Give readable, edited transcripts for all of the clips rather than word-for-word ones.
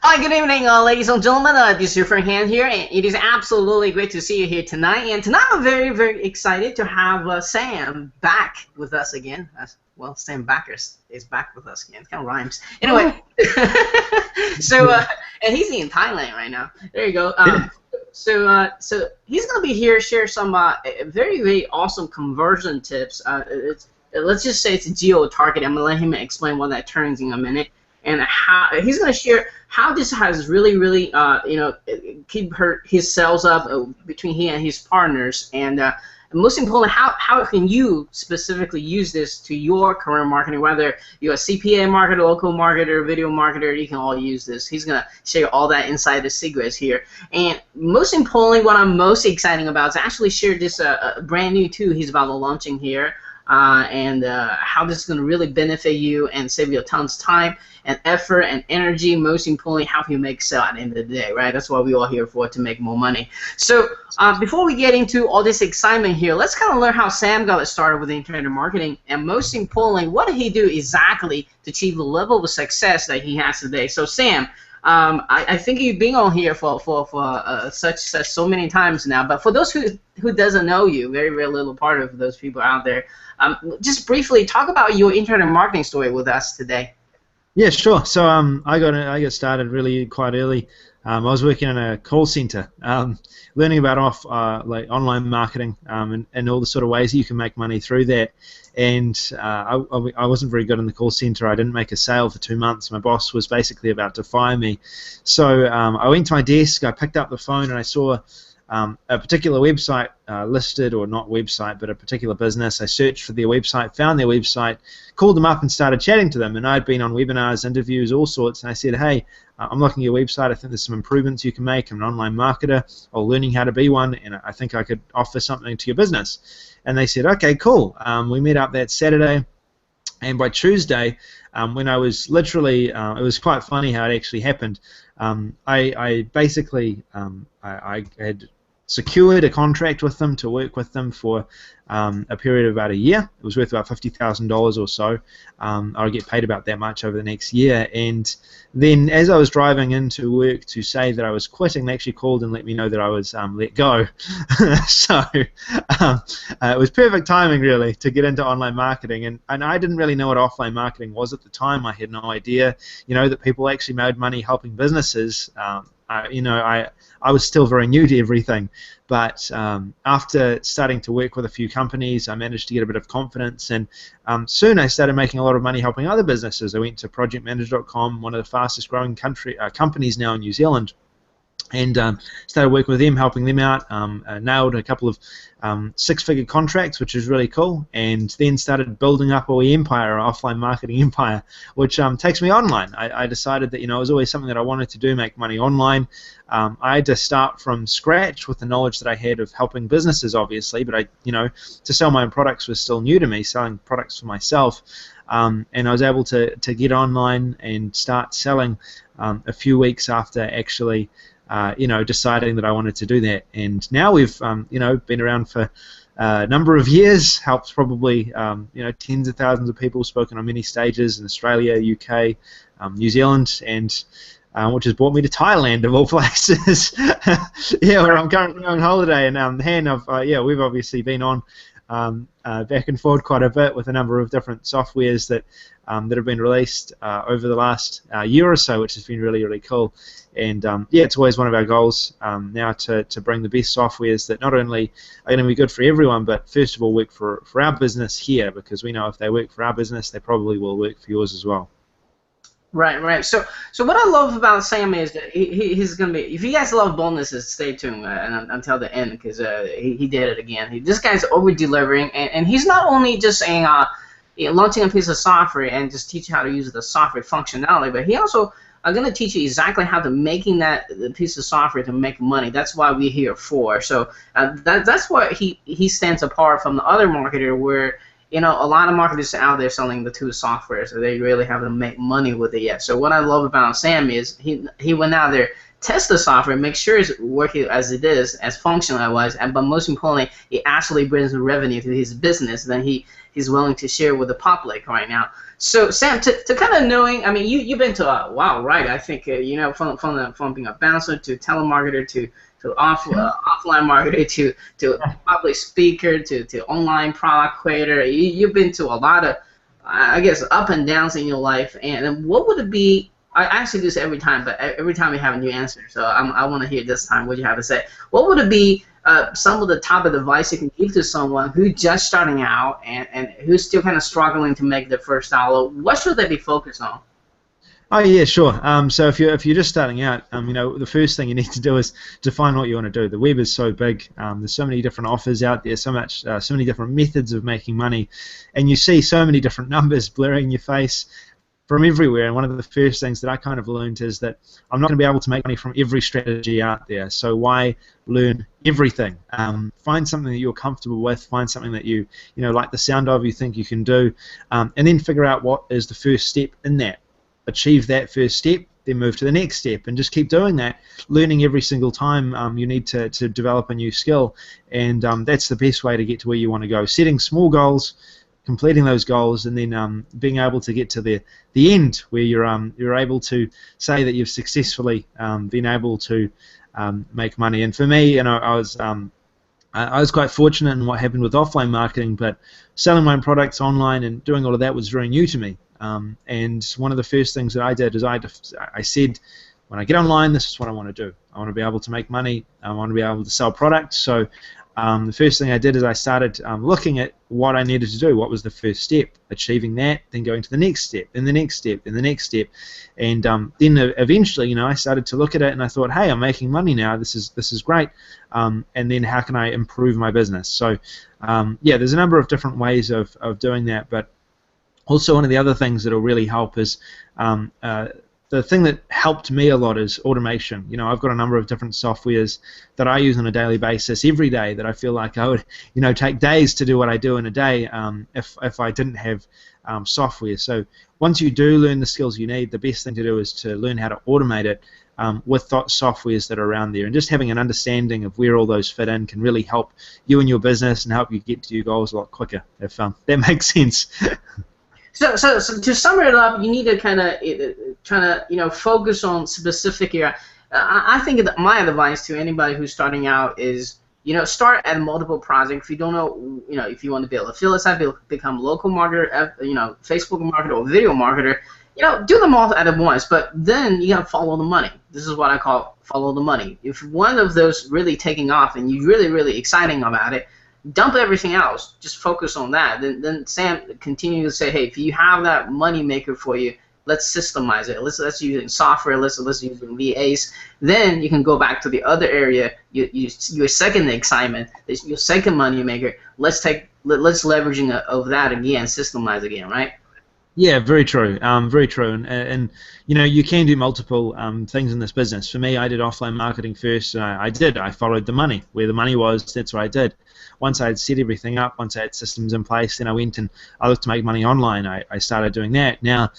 Hi, good evening, ladies and gentlemen. This is your friend Han here, and it is absolutely great to see you here tonight. And tonight I'm very, very excited to have Sam back with us again. Well, Sam Bakker is back with us again. It kind of rhymes. Anyway, and he's in Thailand right now. There you go. So he's gonna be here, share some very, very awesome conversion tips. Let's just say it's geo targeting. I'm gonna let him explain what that turns in a minute, and how he's gonna share how this has really, really, keep his sales up between he and his partners, and most importantly, how can you specifically use this to your current marketing, whether you're a CPA marketer, local marketer, video marketer, you can all use this. He's going to share all that insider secrets here. And most importantly, what I'm most excited about is actually share this brand new tool he's about to launching here, and how this is going to really benefit you and save you a tons of time and effort and energy. Most importantly, help you make sale at the end of the day, right? That's what we're all here for, to make more money. So before we get into all this excitement here, let's kind of learn how Sam got started with internet marketing, and most importantly, what did he do exactly to achieve the level of success that he has today. So Sam, I think you've been on here for such so many times now, but for those who doesn't know you, very, very little part of those people out there, just briefly talk about your internet marketing story with us today. Yeah, sure. So I got started really quite early. I was working in a call center, learning about like online marketing and all the sort of ways that you can make money through that. And I wasn't very good in the call center. I didn't make a sale for 2 months. My boss was basically about to fire me. So I went to my desk, I picked up the phone, and I saw a particular website listed, or not website, but a particular business. I searched for their website, found their website, called them up and started chatting to them. And I'd been on webinars, interviews, all sorts, and I said, hey, I'm looking at your website. I think there's some improvements you can make. I'm an online marketer, or learning how to be one, and I think I could offer something to your business. And they said, okay, cool. We met up that Saturday, and by Tuesday, when I was literally, it was quite funny how it actually happened. I basically I had secured a contract with them to work with them for a period of about a year. It was worth about $50,000 or so. I'll get paid about that much over the next year. And then as I was driving into work to say that I was quitting, they actually called and let me know that I was let go. So it was perfect timing, really, to get into online marketing. And I didn't really know what offline marketing was at the time. I had no idea, that people actually made money helping businesses. I was still very new to everything, but after starting to work with a few companies, I managed to get a bit of confidence, and soon I started making a lot of money helping other businesses. I went to projectmanager.com, one of the fastest growing companies now in New Zealand, and started working with them, helping them out, nailed a couple of six-figure contracts, which is really cool, and then started building up an empire, an offline marketing empire, which takes me online. I decided that it was always something that I wanted to do, make money online. I had to start from scratch with the knowledge that I had of helping businesses, obviously, but to sell my own products was still new to me, selling products for myself, and I was able to get online and start selling a few weeks after actually deciding that I wanted to do that. And now we've, been around for a number of years, helped probably, tens of thousands of people, spoken on many stages in Australia, UK, New Zealand, and which has brought me to Thailand, of all places. Where I'm currently on holiday. And Han, we've obviously been on back and forth quite a bit with a number of different softwares that have been released over the last year or so, which has been really, really cool. And it's always one of our goals now to bring the best softwares that not only are going to be good for everyone, but first of all work for our business here, because we know if they work for our business, they probably will work for yours as well. Right. So what I love about Sam is that he's gonna be. If you guys love bonuses, stay tuned until the end, because he did it again. This guy's over delivering, and he's not only just launching a piece of software and just teach you how to use the software functionality, but he also going to teach you exactly how to making that piece of software to make money. That's why we're here for. So that's why he stands apart from the other marketer, where a lot of marketers out there selling the two software, so they really haven't made money with it yet. So what I love about Sam is he went out there, test the software, make sure it's working as it is, as functional as it was, and but most importantly, it actually brings revenue to his business. Then he's willing to share with the public right now. So Sam, to kind of knowing, I mean, you've been to right? I think you know from being a bouncer to telemarketer to offline marketer to public speaker to online product creator. You've been to a lot of, I guess, up and downs in your life. And what would it be? I actually do this every time, but every time we have a new answer. So I want to hear this time what you have to say. What would it be? Some of the top of advice you can give to someone who's just starting out and who's still kind of struggling to make their first dollar. What should they be focused on? Oh yeah, sure. So if you're just starting out, you know, the first thing you need to do is define what you want to do. The web is so big. There's so many different offers out there, so many different methods of making money, and you see so many different numbers blaring in your face from everywhere. And one of the first things that I kind of learned is that I'm not going to be able to make money from every strategy out there. So why learn everything? Find something that you're comfortable with. Find something that you like the sound of, you think you can do, and then figure out what is the first step in that. Achieve that first step, then move to the next step, and just keep doing that, learning every single time you need to develop a new skill, and that's the best way to get to where you want to go. Setting small goals, completing those goals, and then being able to get to the end where you're able to say that you've successfully been able to make money. And for me, you know, I was quite fortunate in what happened with offline marketing, but selling my own products online and doing all of that was very new to me. And one of the first things that I did is I said, when I get online, this is what I want to do. I want to be able to make money. I want to be able to sell products. So the first thing I did is I started looking at what I needed to do. What was the first step? Achieving that, then going to the next step, and the next step, and the next step, and then eventually, you know, I started to look at it and I thought, hey, I'm making money now. This is great. And then how can I improve my business? So yeah, there's a number of different ways of doing that, but also one of the other things that will really help is the thing that helped me a lot is automation. You know, I've got a number of different softwares that I use on a daily basis every day that I feel like I would, you know, take days to do what I do in a day if I didn't have software. So once you do learn the skills you need, the best thing to do is to learn how to automate it with softwares that are around there. And just having an understanding of where all those fit in can really help you and your business and help you get to your goals a lot quicker, if that makes sense. So to sum it up, you need to kind of focus on specific area. I think that my advice to anybody who's starting out is, you know, start at multiple projects. If you don't know, you know, if you want to build affiliate site, become local marketer, you know, Facebook marketer or video marketer, you know, do them all at once. But then you gotta follow the money. This is what I call follow the money. If one of those really taking off and you're really exciting about it, dump everything else. Just focus on that. Then Sam continue to say, hey, if you have that money maker for you, let's systemize it. Let's use software. Let's use VAs. Then you can go back to the other area. Your second excitement, your second money maker. Let's leveraging of that again, systemize again, right? Yeah, very true. Very true. And you know, you can do multiple things in this business. For me, I did offline marketing first. I followed the money. Where the money was, that's what I did. Once I had set everything up, once I had systems in place, then I went and I looked to make money online. I started doing that. Now,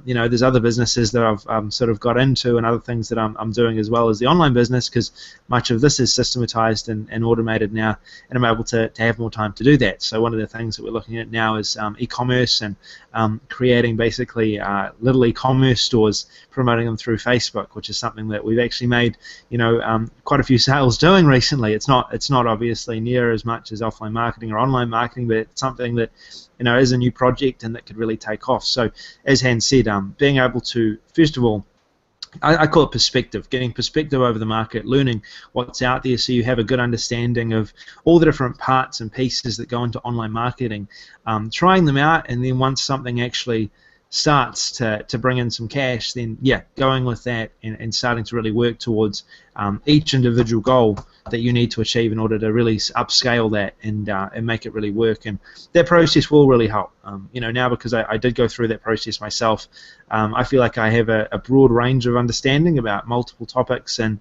you know, there's other businesses that I've sort of got into and other things that I'm doing as well as the online business, because much of this is systematized and automated now, and I'm able to have more time to do that. So one of the things that we're looking at now is e-commerce and creating basically little e-commerce stores, promoting them through Facebook, which is something that we've actually made, you know, quite a few sales doing recently. It's not obviously near as much as offline marketing or online marketing, but it's something that, you know, is a new project and that could really take off. So as Hans said, being able to, first of all, I call it perspective, getting perspective over the market, learning what's out there so you have a good understanding of all the different parts and pieces that go into online marketing, trying them out, and then once something actually starts to bring in some cash, then yeah, going with that and starting to really work towards each individual goal that you need to achieve in order to really upscale that and make it really work. And that process will really help. You know, now because I did go through that process myself, I feel like I have a broad range of understanding about multiple topics and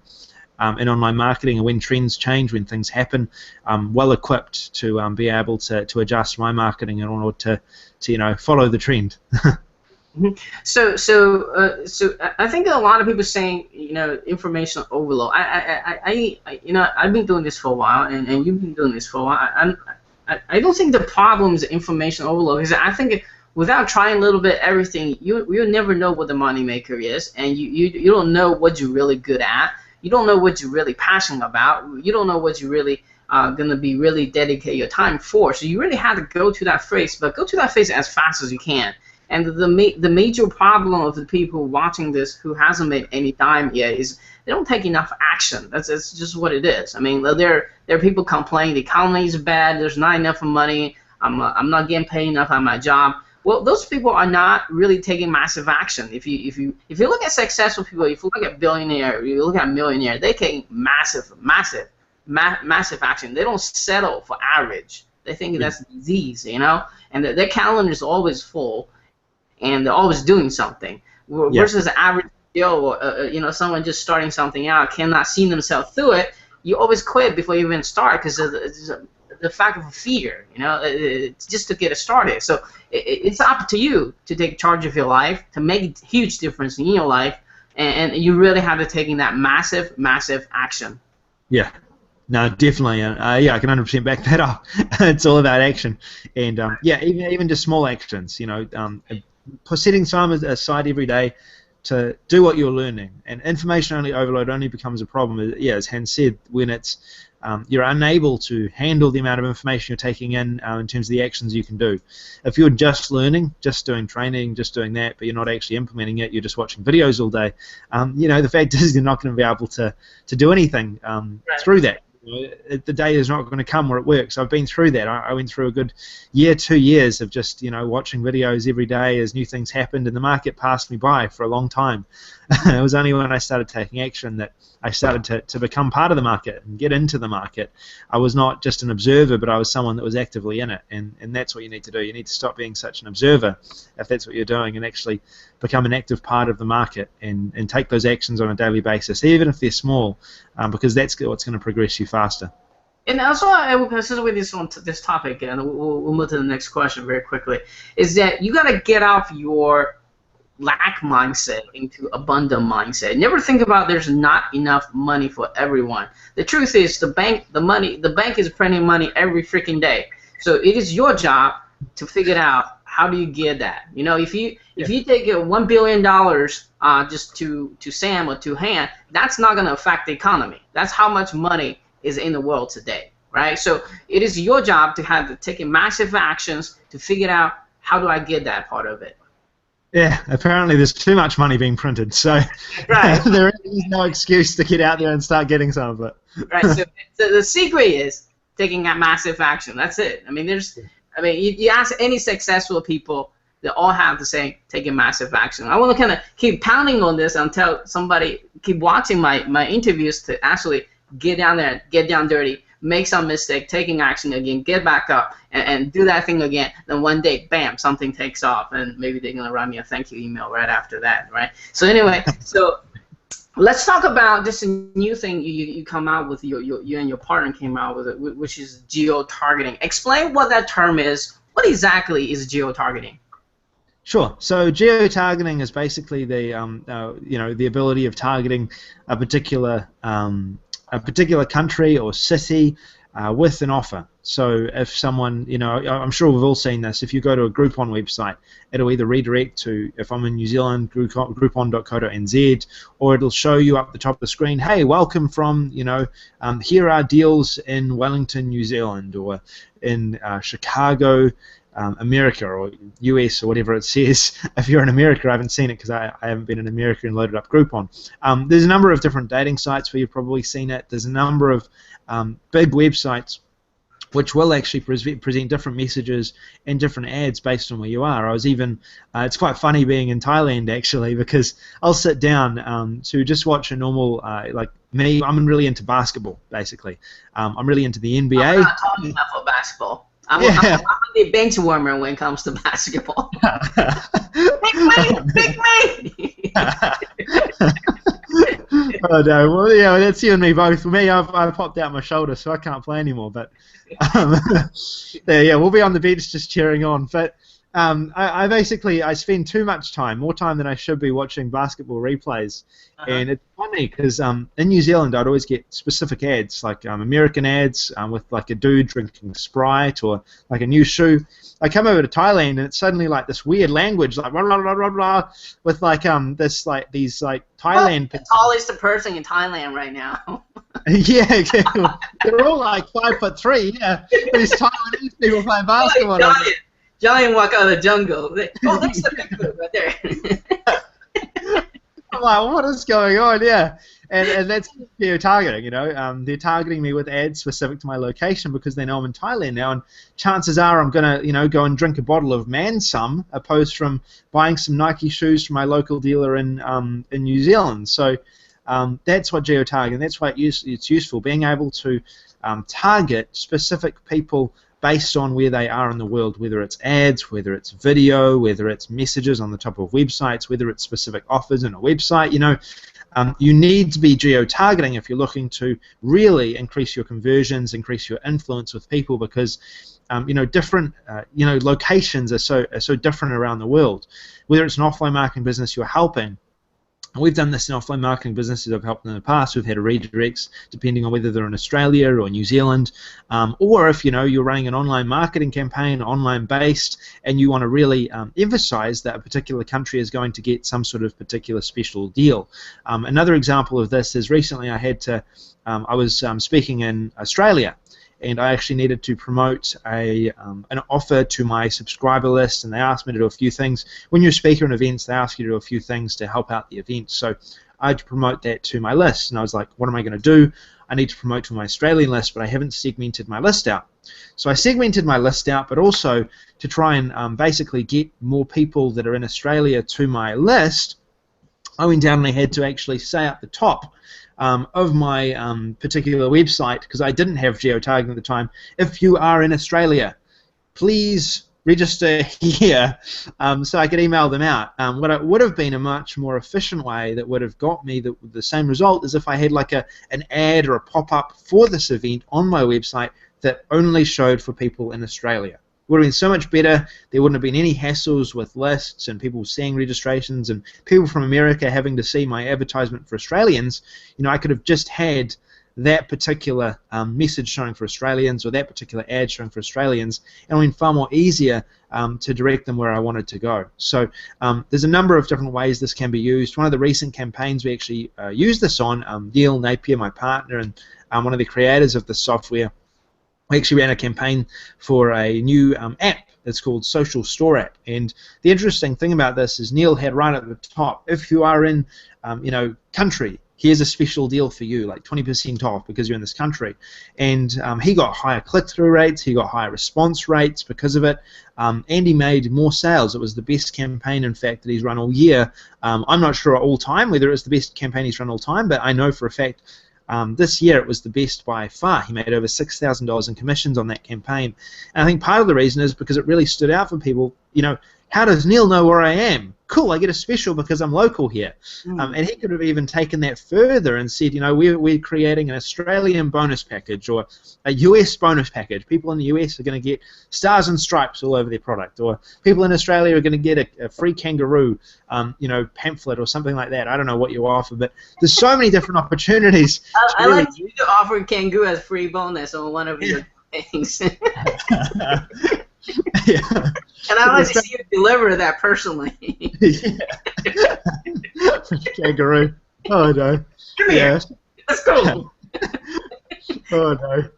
in online marketing, and when trends change, when things happen, I'm well equipped to be able to adjust my marketing in order to you know, follow the trend. Mhm. I think a lot of people saying, information overload. I've been doing this for a while, and you've been doing this for a while. I don't think the problem is information overload. Because I think without trying a little bit everything, you'll never know what the moneymaker is, and you don't know what you're really good at. You don't know what you're really passionate about. You don't know what you really gonna be really dedicate your time for. So you really have to go to that phase, but go to that phase as fast as you can. And the major problem of the people watching this who hasn't made any dime yet is they don't take enough action. That's just what it is. I mean, there are people complaining the economy is bad. There's not enough money. I'm not getting paid enough at my job. Well, those people are not really taking massive action. If you look at successful people, if you look at billionaire, you look at millionaire, they take massive action. They don't settle for average. They think that's a disease, and their calendar is always full. And they're always doing something, versus the average Joe, or someone just starting something out cannot see themselves through it. You always quit before you even start because of the fact of fear. It's just to get it started. So it's up to you to take charge of your life, to make a huge difference in your life, and you really have to take in that massive action. Yeah. No, definitely. Yeah, I can 100% back that up. It's all about action, and yeah, even just small actions. Setting time aside every day to do what you're learning. And information overload only becomes a problem, as Hans said, when it's you're unable to handle the amount of information you're taking in terms of the actions you can do. If you're just learning, just doing training, just doing that, but you're not actually implementing it, you're just watching videos all day, the fact is you're not going to be able to do anything through that. The day is not going to come where it works. I've been through that. I went through a good year, 2 years of just watching videos every day as new things happened, and the market passed me by for a long time. It was only when I started taking action that I started to become part of the market and get into the market. I was not just an observer, but I was someone that was actively in it, and that's what you need to do. You need to stop being such an observer, if that's what you're doing, and actually become an active part of the market and take those actions on a daily basis, even if they're small, because that's what's going to progress you faster. And also, since we just on this topic, and we'll move to the next question very quickly, is that you got to get off your lack mindset into abundant mindset. Never think about there's not enough money for everyone. The truth is, the bank is printing money every freaking day. So it is your job to figure out how do you get that. If you take $1 billion just to Sam or to Han, that's not going to affect the economy. That's how much money is in the world today, right? So it is your job to have to take massive actions to figure out how do I get that part of it. Yeah, apparently there's too much money being printed, so right. There is no excuse to get out there and start getting some of it. Right. So the secret is taking that massive action. That's it. I mean, you ask any successful people, they all have to say taking massive action. I want to kind of keep pounding on this until somebody keep watching my interviews to actually get down there, get down dirty, make some mistake, taking action again, get back up, and do that thing again. Then one day, bam, something takes off, and maybe they're going to write me a thank you email right after that, right? So anyway, let's talk about this new thing you come out with, you and your partner came out with it, which is geo-targeting. Explain what that term is. What exactly is geo-targeting? Sure. So geo-targeting is basically the the ability of targeting a particular country or city with an offer. So if someone, I'm sure we've all seen this, if you go to a Groupon website, it'll either redirect to, if I'm in New Zealand, groupon.co.nz, or it'll show you up the top of the screen, hey, welcome from, here are deals in Wellington, New Zealand, or in Chicago, America, or US, or whatever it says. If you're in America, I haven't seen it because I haven't been in America and loaded up Groupon. There's a number of different dating sites where you've probably seen it. There's a number of big websites which will actually present different messages and different ads based on where you are. I was even, it's quite funny being in Thailand actually, because I'll sit down to just watch a normal, like me, I'm really into basketball basically. I'm really into the NBA. I'm not talking about basketball. I'm the bench warmer when it comes to basketball. Pick me! Oh no, well yeah, that's you and me both. For me, I've popped out my shoulder, so I can't play anymore. But yeah, we'll be on the bench just cheering on. But I basically spend too much time, more time than I should be, watching basketball replays, and it's funny because in New Zealand I'd always get specific ads, like American ads with like a dude drinking Sprite or like a new shoe. I come over to Thailand and it's suddenly like this weird language, like blah blah blah blah blah, with like this like these like Thailand. The tallest person in Thailand right now. Yeah, exactly. They're all like 5'3". Yeah, these Taiwanese people playing basketball. Giant walk out of the jungle. Oh, that's the Bigfoot right there. I'm like, what is going on? Yeah, and that's geo-targeting. You know, they're targeting me with ads specific to my location because they know I'm in Thailand now, and chances are I'm gonna, you know, go and drink a bottle of Mansum opposed from buying some Nike shoes from my local dealer in New Zealand. So that's what geo-targeting. That's why it's useful, being able to target specific people based on where they are in the world, whether it's ads, whether it's video, whether it's messages on the top of websites, whether it's specific offers in a website. You know, you need to be geo-targeting if you're looking to really increase your conversions, increase your influence with people, because you know, different locations are so different around the world. Whether it's an offline marketing business you're helping. We've done this in offline marketing businesses I've helped in the past. We've had redirects depending on whether they're in Australia or New Zealand, or if, you know, you're running an online marketing campaign, online based, and you want to really emphasize that a particular country is going to get some sort of particular special deal. Another example of this is recently I was speaking in Australia, and I actually needed to promote an offer to my subscriber list, and they asked me to do a few things. When you're a speaker in events, they ask you to do a few things to help out the event. So I had to promote that to my list, and I was like, what am I going to do? I need to promote to my Australian list, but I haven't segmented my list out. So I segmented my list out, but also to try and basically get more people that are in Australia to my list, I went down and I had to actually say at the top of my particular website, because I didn't have geo-targeting at the time, if you are in Australia, please register here, so I could email them out. What it would have been a much more efficient way that would have got me the same result is if I had like an ad or a pop-up for this event on my website that only showed for people in Australia. It would have been so much better. There wouldn't have been any hassles with lists and people seeing registrations and people from America having to see my advertisement for Australians. You know, I could have just had that particular message showing for Australians or that particular ad showing for Australians, and it would have been far more easier to direct them where I wanted to go. So there's a number of different ways this can be used. One of the recent campaigns we actually used this on, Neil Napier, my partner, and one of the creators of the software, we actually ran a campaign for a new app that's called Social Store App. And the interesting thing about this is Neil had right at the top, if you are in, you know, country, here's a special deal for you, like 20% off because you're in this country. And he got higher click-through rates, he got higher response rates because of it, and he made more sales. It was the best campaign, in fact, that he's run all year. I'm not sure all time whether it's the best campaign he's run all time, but I know for a fact this year it was the best by far. He made over $6,000 in commissions on that campaign. And I think part of the reason is because it really stood out for people. You know, how does Neil know where I am? Cool, I get a special because I'm local here. And he could have even taken that further and said, you know, we're creating an Australian bonus package or a US bonus package. People in the US are going to get stars and stripes all over their product, or people in Australia are going to get a free kangaroo, you know, pamphlet or something like that. I don't know what you offer, but there's so many different opportunities. I like you to offer kangaroo as free bonus on one of your things. Yeah. And I like to see you deliver that personally. Yeah. Kangaroo. Oh no. Come here. Let's go. Oh no.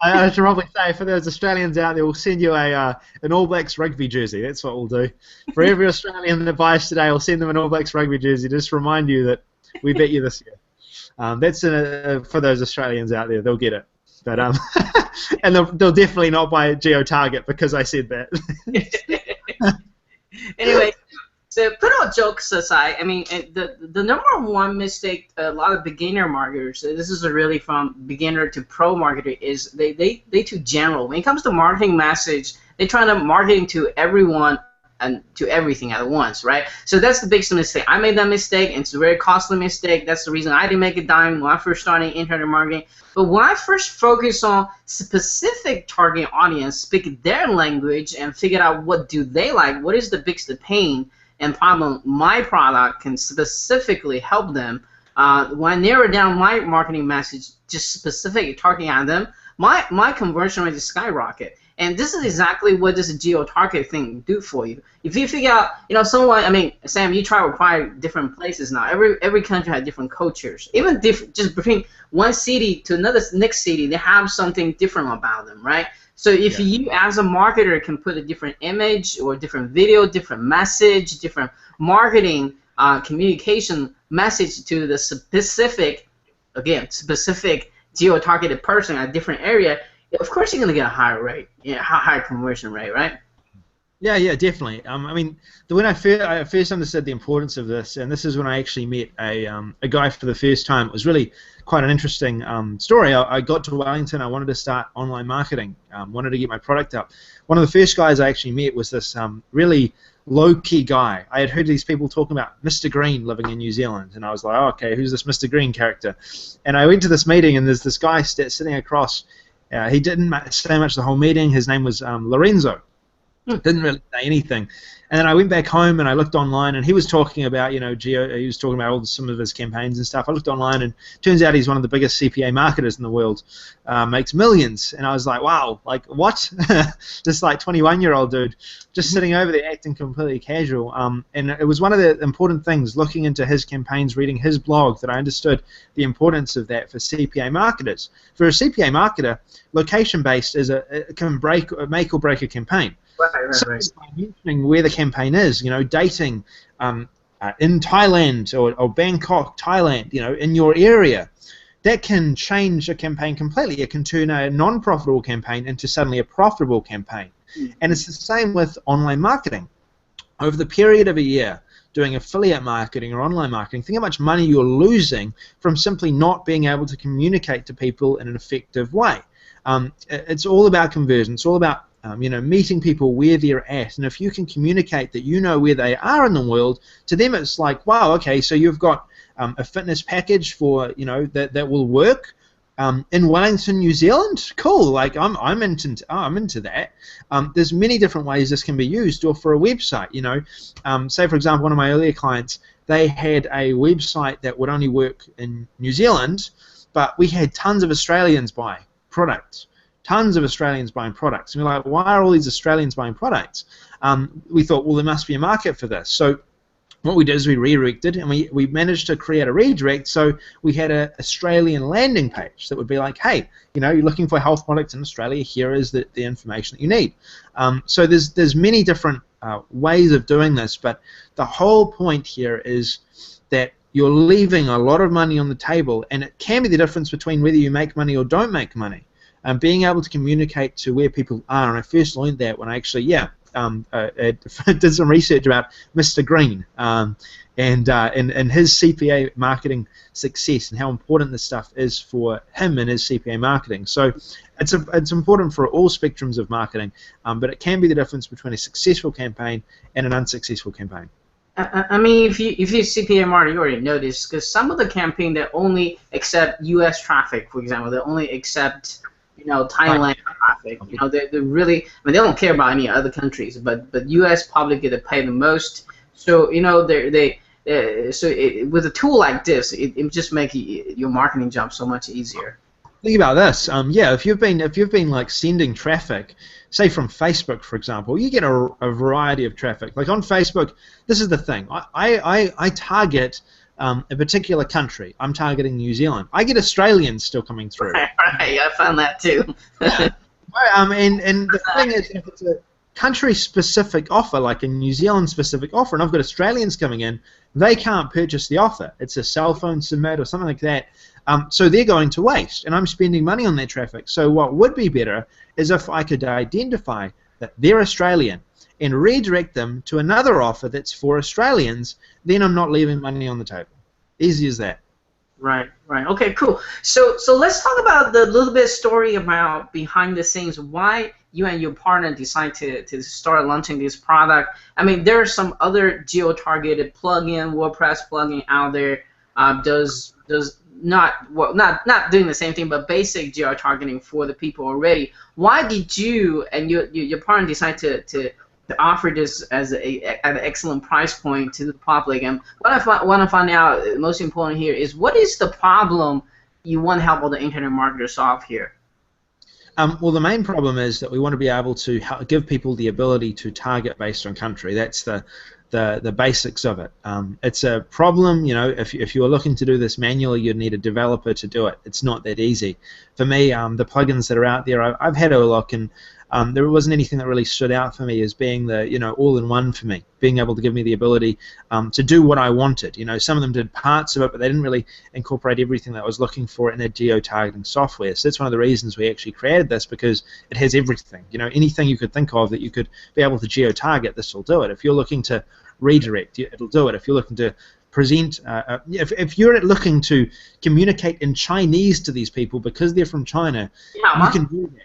I should probably say, for those Australians out there, we'll send you an All Blacks rugby jersey. That's what we'll do. For every Australian that buys today, I'll send them an All Blacks rugby jersey. Just to remind you that we bet you this year. That's for those Australians out there. They'll get it. But and they'll definitely not buy geo-target because I said that. Anyway, so put all jokes aside, I mean, the number one mistake a lot of beginner marketers, this is really from beginner to pro marketer, is they too general. When it comes to marketing message, they're trying to marketing to everyone and to everything at once, right? So that's the biggest mistake. I made that mistake, and it's a very costly mistake. That's the reason I didn't make a dime when I first started internet marketing. But when I first focused on specific target audience, speak their language, and figured out what do they like, what is the biggest pain and problem my product can specifically help them. When I narrow down my marketing message, just specific targeting at them, my conversion rate is skyrocket. And this is exactly what this geo-target thing do for you. If you figure out, someone, I mean, Sam, you travel quite different places now. Every country has different cultures. Even just between one city to another next city, they have something different about them, right? So if you, as a marketer, can put a different image or different video, different message, different marketing communication message to the specific geo-targeted person at a different area, of course you're going to get a higher rate, higher conversion rate, right? Yeah, definitely. I mean, when I first understood the importance of this, and this is when I actually met a guy for the first time. It was really quite an interesting story. I got to Wellington. I wanted to start online marketing. Wanted to get my product up. One of the first guys I actually met was this really low-key guy. I had heard these people talking about Mr. Green living in New Zealand, and I was like, oh, okay, who's this Mr. Green character? And I went to this meeting, and there's this guy sitting across. He didn't say much the whole meeting. His name was Lorenzo. Didn't really say anything. And then I went back home and I looked online, and he was talking about, Geo. He was talking about some of his campaigns and stuff. I looked online, and turns out he's one of the biggest CPA marketers in the world. Makes millions. And I was like, wow, like what? Just like 21-year-old dude, just sitting over there acting completely casual. And it was one of the important things, looking into his campaigns, reading his blog, that I understood the importance of that for CPA marketers. For a CPA marketer, location-based it can make or break a campaign. So by mentioning where the campaign is, dating in Thailand or Bangkok, Thailand, in your area, that can change a campaign completely. It can turn a non-profitable campaign into suddenly a profitable campaign. And it's the same with online marketing. Over the period of a year, doing affiliate marketing or online marketing, think how much money you're losing from simply not being able to communicate to people in an effective way. It's all about conversion. It's all about meeting people where they're at, and if you can communicate that you know where they are in the world, to them it's like, wow, okay, so you've got a fitness package for that will work in Wellington, New Zealand. Cool, like I'm into that. There's many different ways this can be used, or for a website. Say for example, one of my earlier clients, they had a website that would only work in New Zealand, but we had tons of Australians buy products. Tons of Australians buying products. And we're like, why are all these Australians buying products? We thought, well, there must be a market for this. So what we did is we redirected, and we managed to create a redirect. So we had an Australian landing page that would be like, hey, you're looking for health products in Australia, here is the information that you need. So there's many different ways of doing this, but the whole point here is that you're leaving a lot of money on the table, and it can be the difference between whether you make money or don't make money. Being able to communicate to where people are, and I first learned that when I actually, did some research about Mr. Green and his CPA marketing success and how important this stuff is for him and his CPA marketing. So it's important for all spectrums of marketing, but it can be the difference between a successful campaign and an unsuccessful campaign. I mean, if you CPA marketing, you already know this, because some of the campaign that only accept U.S. traffic, for example, they only accept Thailand traffic. They really, I mean, they don't care about any other countries, but U.S. probably get to pay the most. So with a tool like this, it just makes your marketing job so much easier. Think about this. If you've been like sending traffic, say from Facebook, for example, you get a variety of traffic. Like on Facebook, this is the thing. I target a particular country. I'm targeting New Zealand. I get Australians still coming through. Right, I found that too. And the thing is, if it's a country-specific offer, like a New Zealand-specific offer, and I've got Australians coming in, they can't purchase the offer. It's a cell phone submit or something like that. So they're going to waste, and I'm spending money on that traffic. So what would be better is if I could identify that they're Australian and redirect them to another offer that's for Australians, then I'm not leaving money on the table. Easy as that. Right, right. Okay, cool. So let's talk about the little bit story about behind the scenes, why you and your partner decide to start launching this product. I mean, there are some other geo-targeted plugin, WordPress plugin out there. Does not, well, not doing the same thing, but basic geo-targeting for the people already. Why did you and your partner decide to offer this as at an excellent price point to the public? And what I want to find out, most important here, is what is the problem you want to help all the internet marketers solve here? Well, the main problem is that we want to be able to give people the ability to target based on country. That's the basics of it. It's a problem, you know, if you were looking to do this manually, you'd need a developer to do it. It's not that easy. For me, the plugins that are out there, I've had a look, and there wasn't anything that really stood out for me as being the, you know, all-in-one for me, being able to give me the ability to do what I wanted. You know, some of them did parts of it, but they didn't really incorporate everything that I was looking for in a geo-targeting software. So that's one of the reasons we actually created this, because it has everything. You know, anything you could think of that you could be able to geo-target, this will do it. If you're looking to redirect, it'll do it. If you're looking to present, if you're looking to communicate in Chinese to these people because they're from China, Yeah, you can do that.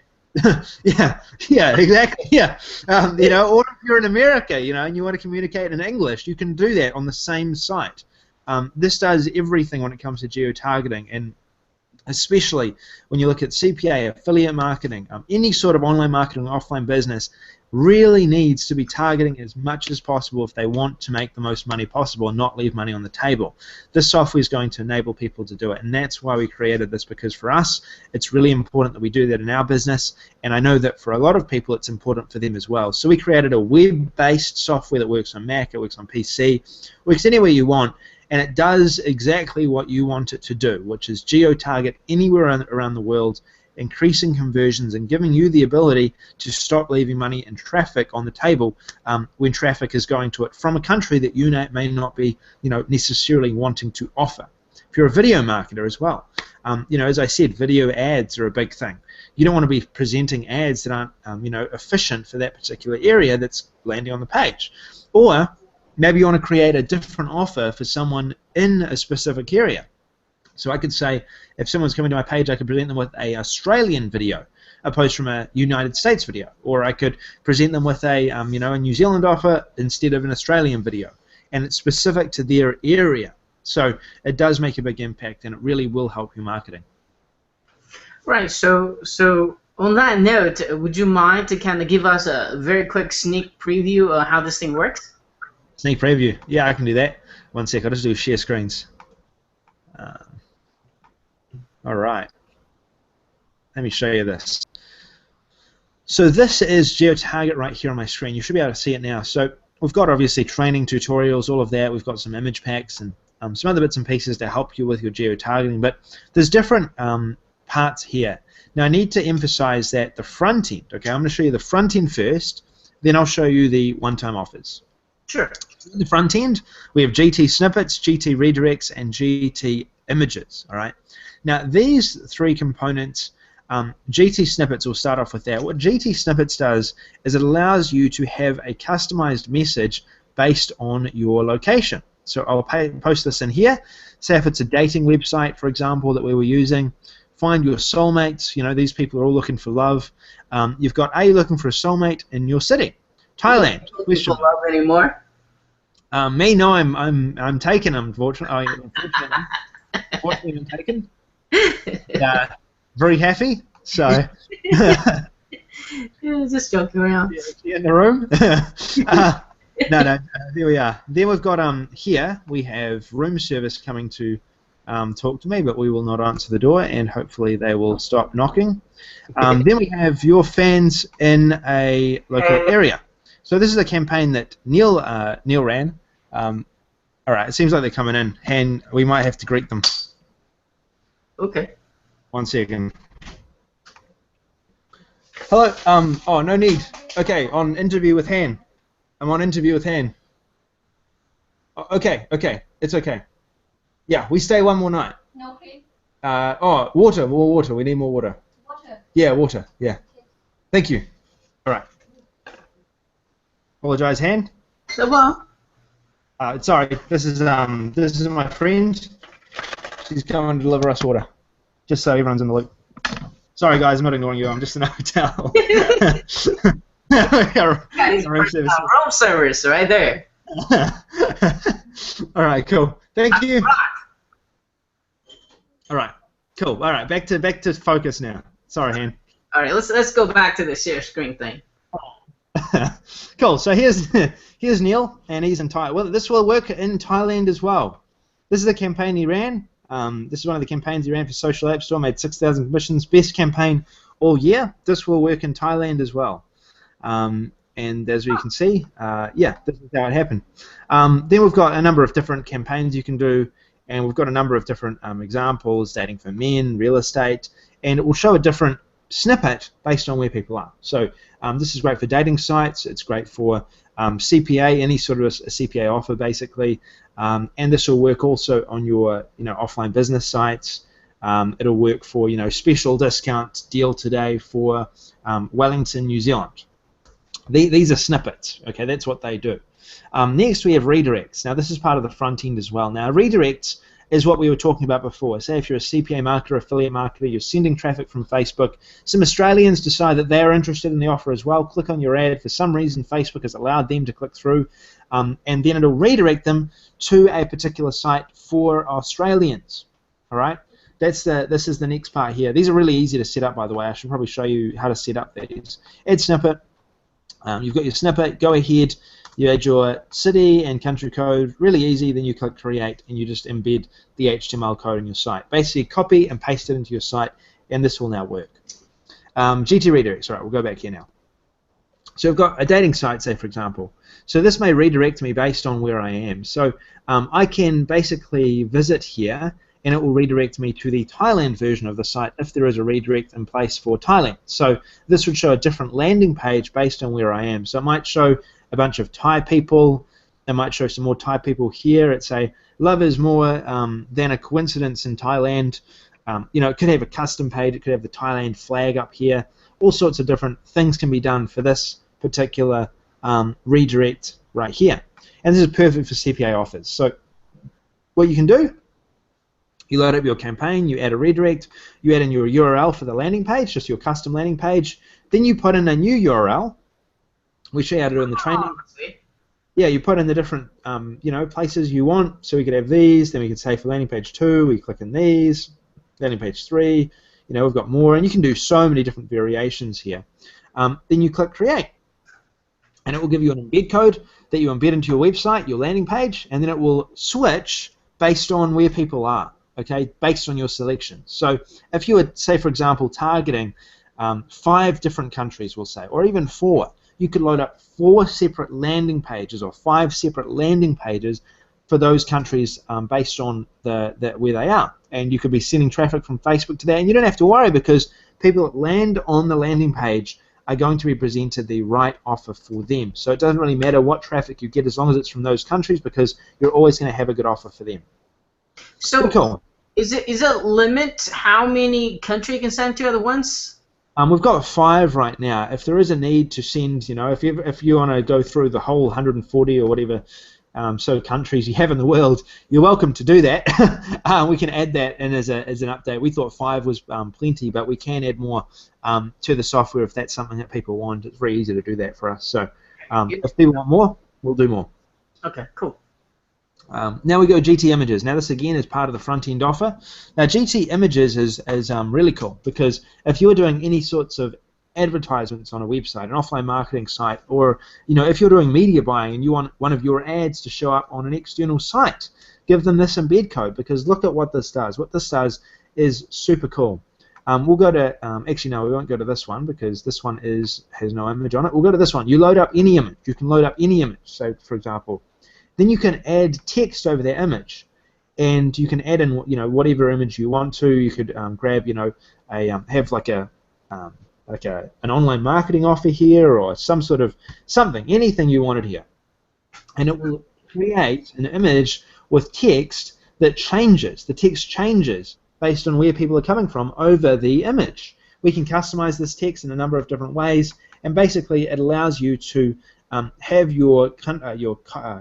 yeah, exactly. Yeah, you know, or if you're in America, you know, and you want to communicate in English, you can do that on the same site. This does everything when it comes to geo-targeting, and especially when you look at CPA, affiliate marketing, any sort of online marketing, offline business really needs to be targeting as much as possible if they want to make the most money possible and not leave money on the table. This software is going to enable people to do it, and that's why we created this, because for us it's really important that we do that in our business, and I know that for a lot of people it's important for them as well. So we created a web-based software that works on Mac, it works on PC, works anywhere you want, and it does exactly what you want it to do, which is geo-target anywhere around the world, increasing conversions and giving you the ability to stop leaving money in traffic on the table when traffic is going to it from a country that you may not be, you know, necessarily wanting to offer. If you're a video marketer as well, you know, as I said, video ads are a big thing. You don't want to be presenting ads that aren't, you know, efficient for that particular area that's landing on the page. Or maybe you want to create a different offer for someone in a specific area. So I could say, if someone's coming to my page, I could present them with a Australian video opposed from a United States video, or I could present them with a you know, a New Zealand offer instead of an Australian video, and it's specific to their area. So it does make a big impact, and it really will help your marketing. Right. So on that note, would you mind to kind of give us a very quick sneak preview of how this thing works? Sneak preview. Yeah, I can do that. One sec. I'll just do share screens. All right. Let me show you this. So this is GeoTarget right here on my screen. You should be able to see it now. So we've got obviously training tutorials, all of that. We've got some image packs and some other bits and pieces to help you with your geo-targeting. But there's different parts here. Now I need to emphasize that the front end. Okay, I'm going to show you the front end first. Then I'll show you the one-time offers. Sure. In the front end, we have GT snippets, GT redirects, and GT images. All right. Now these three components, GT snippets, will start off with that. What GT snippets does is it allows you to have a customized message based on your location. So I'll post this in here. Say if it's a dating website, for example, that we were using, find your soulmates. You know, these people are all looking for love. You've got, are you looking for a soulmate in your city? Thailand. Question. Love anymore? Me, no, I'm taken. Unfortunately, unfortunately, I'm taken. Very happy. So. Yeah, just joking around. Yeah, in the room. No, there we are. Then we've got here we have room service coming to talk to me, but we will not answer the door, and hopefully they will stop knocking. Then we have your fans in a local area. So this is a campaign that Neil ran. All right, it seems like they're coming in, and we might have to greet them. Okay. 1 second. Hello. Oh, no need. Okay, on interview with Han. I'm on interview with Han. Okay. It's okay. Yeah, we stay one more night. No, please. Oh, water. More water. We need more water. Water. Yeah, water. Yeah. Thank you. All right. Apologize, Han. So well. Sorry. This is my friend. He's coming to deliver us water. Just so everyone's in the loop. Sorry, guys, I'm not ignoring you. I'm just in a hotel. Yeah, he's room service right there. All right, cool. Thank you. All right, cool. All right, back to focus now. Sorry, Han. All right, let's go back to the share screen thing. Cool. So here's Neil, and he's in Thailand. Well, this will work in Thailand as well. This is the campaign he ran. This is one of the campaigns he ran for Social App Store. Made 6,000 commissions. Best campaign all year. This will work in Thailand as well. And as we can see, yeah, this is how it happened. Then we've got a number of different campaigns you can do, and we've got a number of different examples, dating for men, real estate, and it will show a different snippet based on where people are. So this is great for dating sites. It's great for CPA, any sort of a CPA offer, basically, and this will work also on your offline business sites. It'll work for special discount deal today for Wellington, New Zealand. These are snippets. Okay, that's what they do. Next, we have redirects. Now, this is part of the front end as well. Now, redirects is what we were talking about before. Say if you're a CPA marketer, affiliate marketer, you're sending traffic from Facebook. Some Australians decide that they're interested in the offer as well. Click on your ad. For some reason, Facebook has allowed them to click through, and then it'll redirect them to a particular site for Australians. All right. This is the next part here. These are really easy to set up, by the way. I should probably show you how to set up these. Add snippet. You've got your snippet. Go ahead. You add your city and country code, really easy, then you click create and you just embed the HTML code in your site. Basically copy and paste it into your site and this will now work. GT redirects, all right, we'll go back here now. So we've got a dating site, say for example. So this may redirect me based on where I am. So I can basically visit here and it will redirect me to the Thailand version of the site if there is a redirect in place for Thailand. So this would show a different landing page based on where I am. So it might show a bunch of Thai people. It might show some more Thai people here. It'd say, love is more than a coincidence in Thailand. It could have a custom page. It could have the Thailand flag up here. All sorts of different things can be done for this particular redirect right here. And this is perfect for CPA offers. So what you can do, you load up your campaign, you add a redirect, you add in your URL for the landing page, just your custom landing page. Then you put in a new URL. We show you how to do it in the training. Yeah, you put in the different places you want. So we could have these. Then we could say for landing page 2, we click in these. Landing page 3, we've got more, and you can do so many different variations here. Then you click create, and it will give you an embed code that you embed into your website, your landing page, and then it will switch based on where people are. Okay, based on your selection. So if you were, say for example, targeting 5 different countries, we'll say, or even 4. You could load up 4 separate landing pages or 5 separate landing pages for those countries based on where they are. And you could be sending traffic from Facebook to that, and you don't have to worry because people that land on the landing page are going to be presented the right offer for them. So it doesn't really matter what traffic you get as long as it's from those countries because you're always going to have a good offer for them. So cool. Is it limit how many countries you can send to at once? We've got 5 right now. If there is a need to send, if you want to go through the whole 140 or whatever so countries you have in the world, you're welcome to do that. We can add that in as an update. We thought 5 was plenty, but we can add more to the software if that's something that people want. It's very easy to do that for us. So if people want more, we'll do more. Okay, cool. Now we go GT Images. Now this again is part of the front end offer. Now GT Images is really cool because if you're doing any sorts of advertisements on a website, an offline marketing site, or if you're doing media buying and you want one of your ads to show up on an external site, give them this embed code because look at what this does. What this does is super cool. We'll go to actually no, we won't go to this one because this one has no image on it. We'll go to this one. You load up any image. You can load up any image. So for example. Then you can add text over that image, and you can add in whatever image you want to. You could grab have like an online marketing offer here or some sort of anything you wanted here, and it will create an image with text that changes. The text changes based on where people are coming from over the image. We can customize this text in a number of different ways, and basically it allows you to have your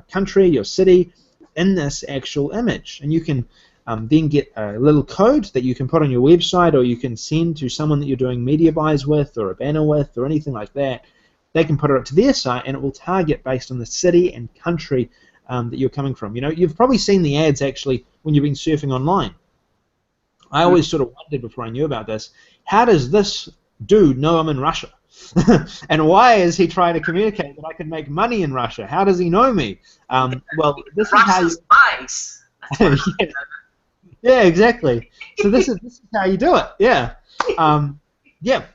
country, your city in this actual image, and you can then get a little code that you can put on your website, or you can send to someone that you're doing media buys with, or a banner with, or anything like that. They can put it up to their site, and it will target based on the city and country that you're coming from. You know, you've probably seen the ads actually when you've been surfing online. I always sort of wondered before I knew about this, how does this dude know I'm in Russia? And why is he trying to communicate that I can make money in Russia? How does he know me? Well, this is how you... Nice. Yeah, exactly. So this is how you do it. Yeah. Yeah,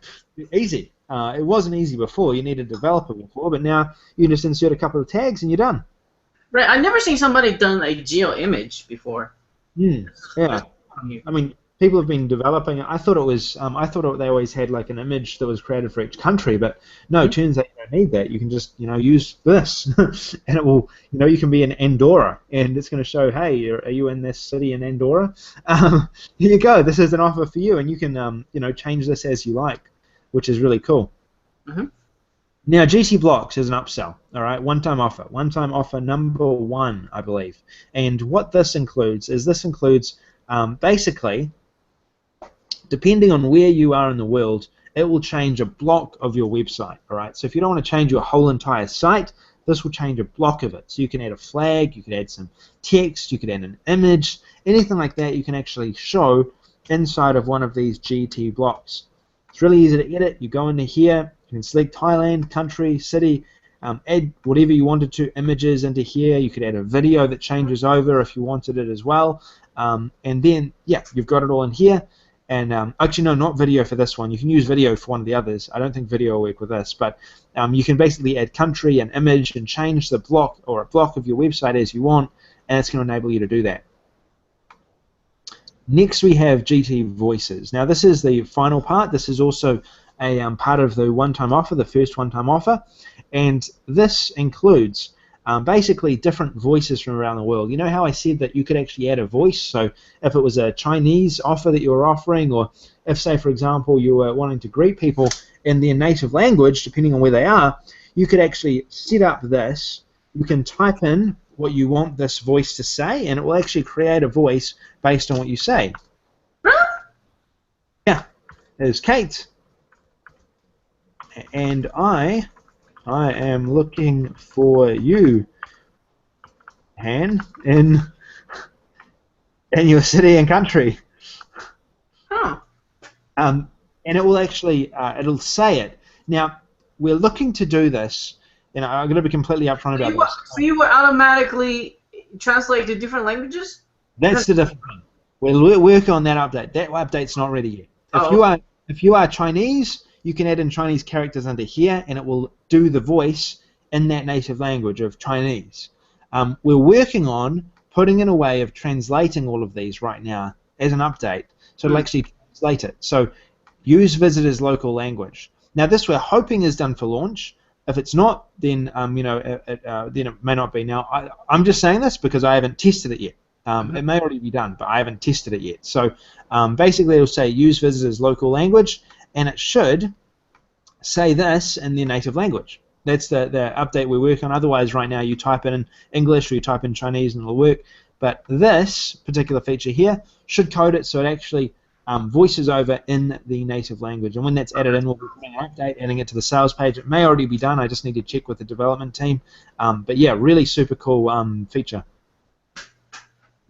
easy. It wasn't easy before. You needed a developer before, but now you can just insert a couple of tags and you're done. Right. I've never seen somebody done a geo image before. Yeah. I mean, people have been developing it. I thought it was. They always had like an image that was created for each country, but no. It turns out you don't need that. You can just use this, and it will. You can be in Andorra, and it's going to show, hey, are you in this city in Andorra? Here you go. This is an offer for you, and you can change this as you like, which is really cool. Now, GT Blocks is an upsell, all right, one-time offer number 1, I believe. And what this includes is basically, depending on where you are in the world, it will change a block of your website, all right? So if you don't want to change your whole entire site, this will change a block of it. So you can add a flag, you could add some text, you could add an image, anything like that you can actually show inside of one of these GT blocks. It's really easy to edit. You go into here, you can select Thailand, country, city, add whatever you wanted to, images into here. You could add a video that changes over if you wanted it as well. And then, yeah, you've got it all in here. And actually, no, not video for this one. You can use video for one of the others. I don't think video will work with this. But you can basically add country and image and change the block or a block of your website as you want, and it's going to enable you to do that. Next, we have GT Voices. Now, this is the final part. This is also a part of the one-time offer, the first one-time offer, and this includes basically different voices from around the world. You know how I said that you could actually add a voice? So if it was a Chinese offer that you were offering, or if, say, for example, you were wanting to greet people in their native language, depending on where they are, you could actually set up this. You can type in what you want this voice to say, and it will actually create a voice based on what you say. Yeah, there's Kate. And I am looking for you, Han, in your city and country. Huh. And it will actually, it'll say it. Now, we're looking to do this, I'm going to be completely upfront about this. So you will automatically translate to different languages? That's the different thing. We'll work on that update. That update's not ready yet. If you are Chinese, you can add in Chinese characters under here, and it will do the voice in that native language of Chinese. We're working on putting in a way of translating all of these right now as an update, so it'll actually translate it. So use visitors' local language. Now, this we're hoping is done for launch. If it's not, then then it may not be. Now, I'm just saying this because I haven't tested it yet. It may already be done, but I haven't tested it yet. So basically, it'll say use visitors' local language, and it should say this in their native language. That's the update we're working on. Otherwise, right now, you type in English or you type in Chinese and it'll work. But this particular feature here should code it so it actually voices over in the native language. And when that's added in, we'll be putting an update, adding it to the sales page. It may already be done. I just need to check with the development team. But yeah, really super cool feature.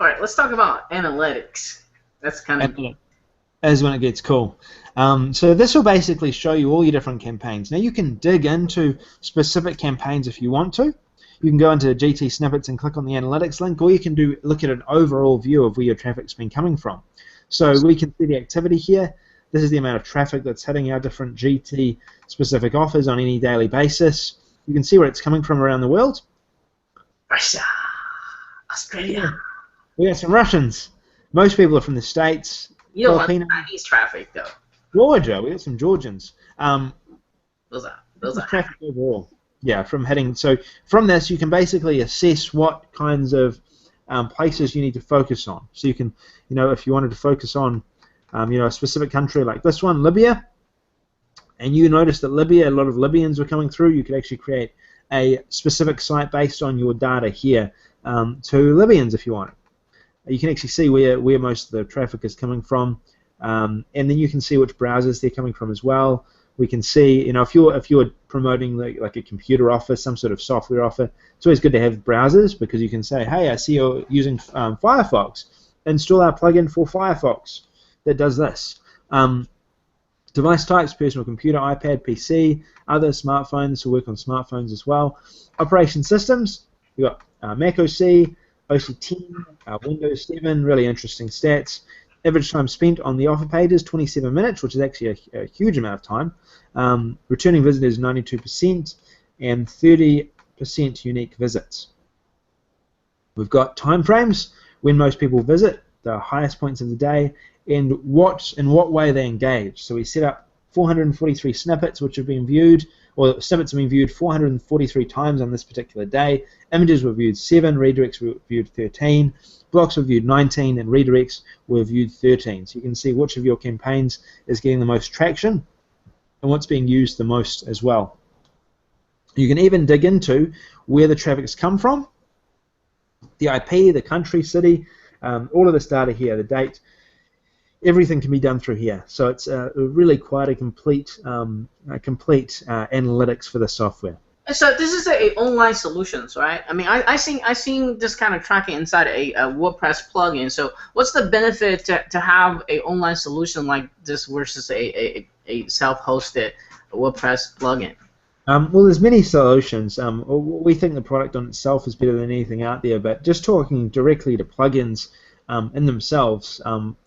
All right, let's talk about analytics. That's kind of... As when it gets cool. So this will basically show you all your different campaigns. Now you can dig into specific campaigns if you want to. You can go into GT snippets and click on the analytics link, or you can look at an overall view of where your traffic's been coming from. So we can see the activity here. This is the amount of traffic that's hitting our different GT specific offers on any daily basis. You can see where it's coming from around the world. Russia, Australia. We got some Russians. Most people are from the States. You don't want Chinese traffic, though. Georgia, we got some Georgians. Those are traffic overall. Yeah, from hitting. So from this, you can basically assess what kinds of places you need to focus on. So you can, if you wanted to focus on, a specific country like this one, Libya, and you notice that Libya, a lot of Libyans were coming through, you could actually create a specific site based on your data here to Libyans if you want. you can actually see where most of the traffic is coming from, and then you can see which browsers they're coming from as well. We can see, if you're promoting like a computer offer, some sort of software offer, it's always good to have browsers, because you can say, hey, I see you're using Firefox. Install our plugin for Firefox that does this. Device types: personal computer, iPad, PC, other smartphones, will work on smartphones as well. Operation systems: you've got Mac OS, OS 10, Windows 7, really interesting stats. Average time spent on the offer pages, 27 minutes, which is actually a huge amount of time. Returning visitors, 92%, and 30% unique visits. We've got time frames, when most people visit, the highest points of the day, and in what way they engage. So we set up 443 snippets which have been viewed, or snippets have been viewed 443 times on this particular day. Images were viewed 7, redirects were viewed 13, blocks were viewed 19, and redirects were viewed 13. So you can see which of your campaigns is getting the most traction and what's being used the most as well. You can even dig into where the traffic has come from, the IP, the country, city, all of this data here, the date. Everything can be done through here, so it's really quite a complete analytics for the software. So this is a online solutions, right? I mean, I seen this kind of tracking inside a WordPress plugin. So what's the benefit to have a online solution like this versus a self-hosted WordPress plugin? Well, there's many solutions. We think the product on itself is better than anything out there, but just talking directly to plugins in themselves,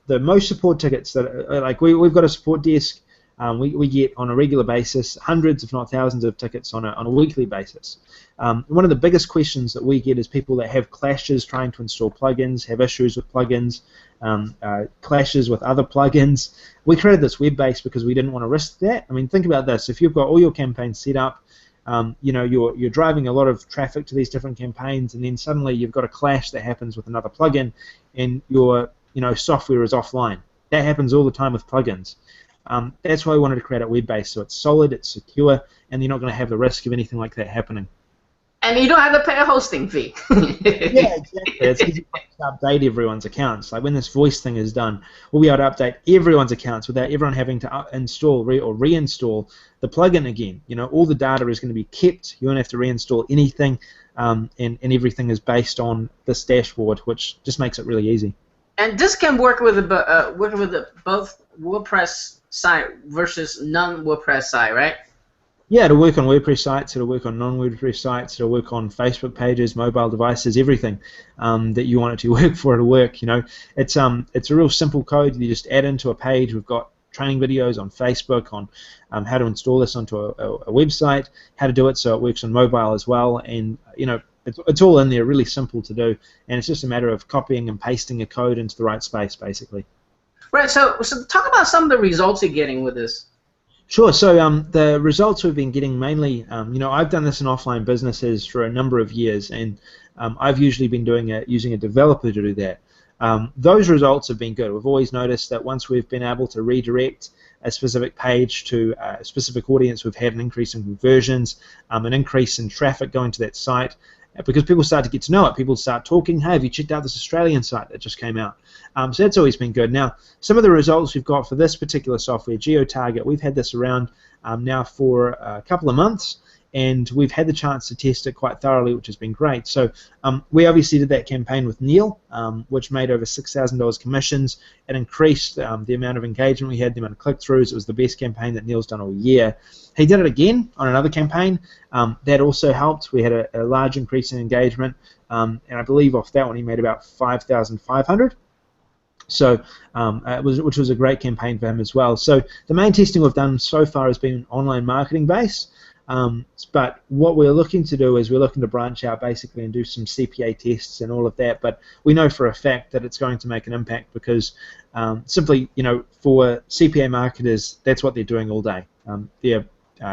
the most support tickets that we've got a support desk. We get on a regular basis hundreds, if not thousands, of tickets on a weekly basis. One of the biggest questions that we get is people that have clashes trying to install plugins, have issues with plugins, clashes with other plugins. We created this web base because we didn't want to risk that. I mean, think about this: if you've got all your campaigns set up, you're driving a lot of traffic to these different campaigns, and then suddenly you've got a clash that happens with another plugin, and your software is offline. That happens all the time with plugins. That's why we wanted to create a web base, so it's solid, it's secure, and you're not going to have the risk of anything like that happening. And you don't have to pay a hosting fee. Yeah, exactly. It's easy to update everyone's accounts. Like when this voice thing is done, we'll be able to update everyone's accounts without everyone having to install or reinstall the plugin again. All the data is going to be kept. You won't have to reinstall anything, and everything is based on this dashboard, which just makes it really easy. And this can work with both WordPress site versus non-WordPress site, right? Yeah, it'll work on WordPress sites, it'll work on non-WordPress sites, it'll work on Facebook pages, mobile devices, everything that you want it to work for. It'll work. It's a real simple code. You just add into a page. We've got training videos on Facebook on how to install this onto a website, how to do it so it works on mobile as well, and it's all in there, really simple to do, and it's just a matter of copying and pasting a code into the right space, basically. Right. So talk about some of the results you're getting with this. Sure. So the results we've been getting mainly, I've done this in offline businesses for a number of years, and I've usually been using a developer to do that. Those results have been good. We've always noticed that once we've been able to redirect a specific page to a specific audience, we've had an increase in conversions, an increase in traffic going to that site, because people start to get to know it. People start talking, hey, have you checked out this Australian site that just came out? So that's always been good. Now, some of the results we've got for this particular software, Geo Target, we've had this around now for a couple of months, and we've had the chance to test it quite thoroughly, which has been great. So we obviously did that campaign with Neil, which made over $6,000 commissions. It increased the amount of engagement we had, the amount of click-throughs. It was the best campaign that Neil's done all year. He did it again on another campaign. That also helped. We had a large increase in engagement, and I believe off that one he made about $5,500. So, which was a great campaign for him as well. So the main testing we've done so far has been online marketing based. But what we're looking to do is we're looking to branch out basically and do some CPA tests and all of that. But we know for a fact that it's going to make an impact because simply, for CPA marketers, that's what they're doing all day. They're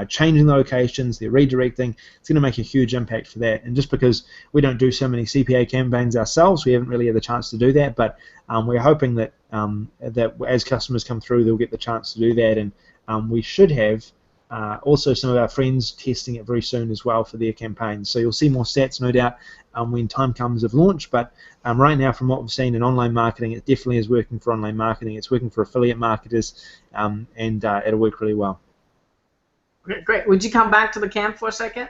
changing the locations, they're redirecting. It's going to make a huge impact for that. And just because we don't do so many CPA campaigns ourselves, we haven't really had the chance to do that. But we're hoping that that as customers come through, they'll get the chance to do that, and we should have also some of our friends testing it very soon as well for their campaigns. So you'll see more stats, no doubt, when time comes of launch. But right now, from what we've seen in online marketing, it definitely is working for online marketing. It's working for affiliate marketers, and it'll work really well. Great, great. Would you come back to the cam for a second?